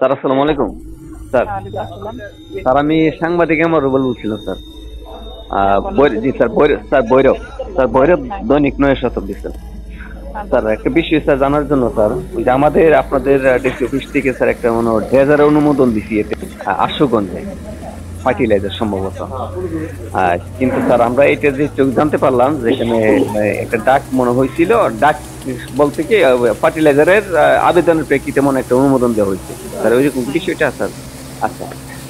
Sir আসসালামু আলাইকুম। Sir sir আমি সাংবাদিক আমার রুবেল বলছিলাম স্যার। জি স্যার, ভৈরব দৈনিক 9 শতাব্দী স্যার। স্যার একটা বিষয় স্যার জানার জন্য স্যার, ওই যে আমাদের আপনাদের ডিসি অফিস থেকে স্যার একটা মনে হয় ড্রেজারের অনুমোদন দিছি এতে আশুগঞ্জে ফার্টিলাইজার সম্ভবত। কিন্তু স্যার আমরা এটা যে চোখ জানতে পারলাম যে এখানে একটা ডাক মনে হয়েছিল, ডাক বলতে কি ফার্টিলাইজারের আবেদনের প্রেক্ষিতে মনে একটা অনুমোদন দেওয়া হয়েছে স্যার, ওই রকম বিষয়টা স্যার। আচ্ছা,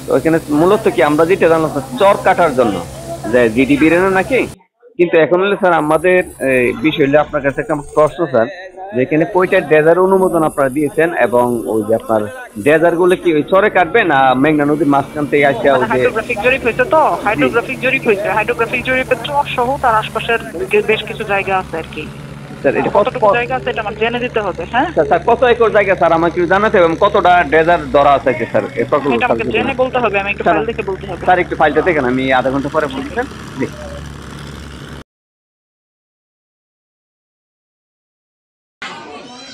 তো এখানে মূলত কি আমরা যেটা জানলাম স্যার, চর কাটার জন্য যে জিডিপি নাকি, কিন্তু এখন হলে স্যার আমাদের বিষয় হলে আপনার কাছে একটা প্রশ্ন স্যার, যেখানে কয়টা ডেজার অনুমোদন আপনারা দিয়েছেন, এবং ওই যে আপনার ডেজার গুলো কি ওই চরে কাটবে না মেঘনা নদীর মাঝখান থেকে আসে? ওই যে হাইড্রোগ্রাফিক জরিপ হয়েছে, তো হাইড্রোগ্রাফিক জরিপ হয়েছে, হাইড্রোগ্রাফিক জরিপের চর সহ তার আশপাশের বেশ কিছু জায়গা আছে আর কি। স্যার এটা কতটুকু জায়গা আছে এটা আমার জেনে দিতে হবে। হ্যাঁ স্যার, কত একর জায়গা স্যার আমাকে একটু জানাতে হবে, এবং কতটা ডেজার ধরা আছে কি স্যার? এটা আমাকে জেনে বলতে হবে, আমি একটু ফাইল দেখে বলতে হবে। স্যার একটু ফাইলটা দেখেন, আমি আধা ঘন্টা পরে বলতেছেন। জি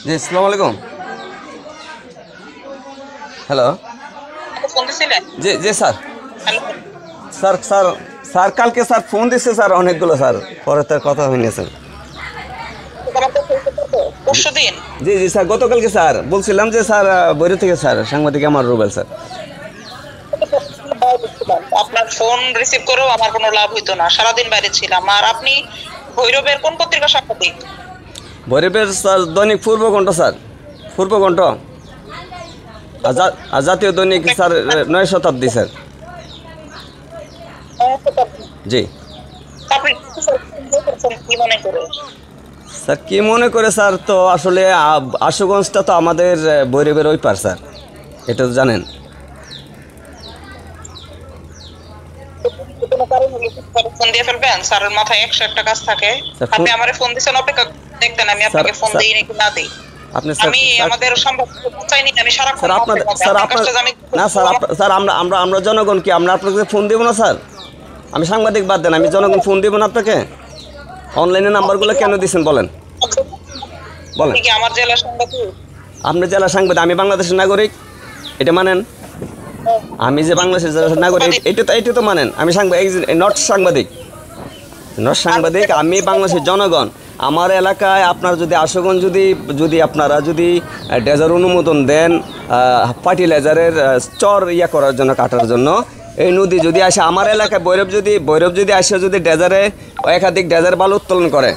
জি, আসসালামু আলাইকুম। হ্যালো, জি জি স্যার। স্যার স্যার স্যার কালকে স্যার ফোন দিচ্ছে স্যার অনেকগুলো, স্যার পরে তার কথা হয়নি স্যার। জি জি স্যার, গতকালকে স্যার বলছিলাম যে স্যার বৈরব থেকে স্যার, সাংবাদিক আমার রুবেল স্যার। আপনার ফোন রিসিভ করেও আমার কোনো লাভ হইতো না, সারাদিন বাইরে ছিলাম। আর আপনি ভৈরবের কোন পত্রিকা সাংবাদিক? ভৈরবের স্যার দৈনিক পূর্বকণ্ঠ স্যার, পূর্বকণ্ঠ আর জাতীয় দৈনিক স্যার 9 শতাব্দী স্যার। জি আপনি কি মনে করে? স্যার কি মনে করে স্যার, তো আসলে আশুগঞ্জটা তো আমাদের ভৈরবের ওই পার স্যার, এটা তো জানেন। ফোন দিয়ে ফেলবেন, স্যারের মাথায় 101টা কাজ থাকে। আপনি আমারে ফোন দিছেন, অপেক্ষা দেখতেন আমি আপনাকে ফোন দেই নাকি না দেই। আমি আমাদের সম্ভব চাইনি, আমি সারাক্ষণ স্যার আপনার স্যার আপনার না স্যার, স্যার আমরা জনগণ কি আমরা আপনাকে ফোন দেবো না স্যার? আমি সাংবাদিক বাদ দেন, আমি জনগণ ফোন দেবো না আপনাকে? অনলাইনে নাম্বারগুলো কেন দিচ্ছেন বলেন? বলেন। আমার জেলা সাংবাদিক? আপনি জেলা সাংবাদিক, আমি বাংলাদেশের নাগরিক, এটা মানেন? আমি যে বাংলাদেশের জেলা নাগরিক এটা তো মানেন? আমি নট সাংবাদিক, আমি বাংলাদেশের জনগণ। আমার এলাকায় আপনার যদি আশুগঞ্জ যদি আপনারা যদি ডেজার অনুমোদন দেন ফার্টিলাইজারের চর করার জন্য, কাটার জন্য, এই নদী যদি আসে আমার এলাকায়, ভৈরব যদি আসে যদি ডেজারে একাধিক ডেজার বালু উত্তোলন করে,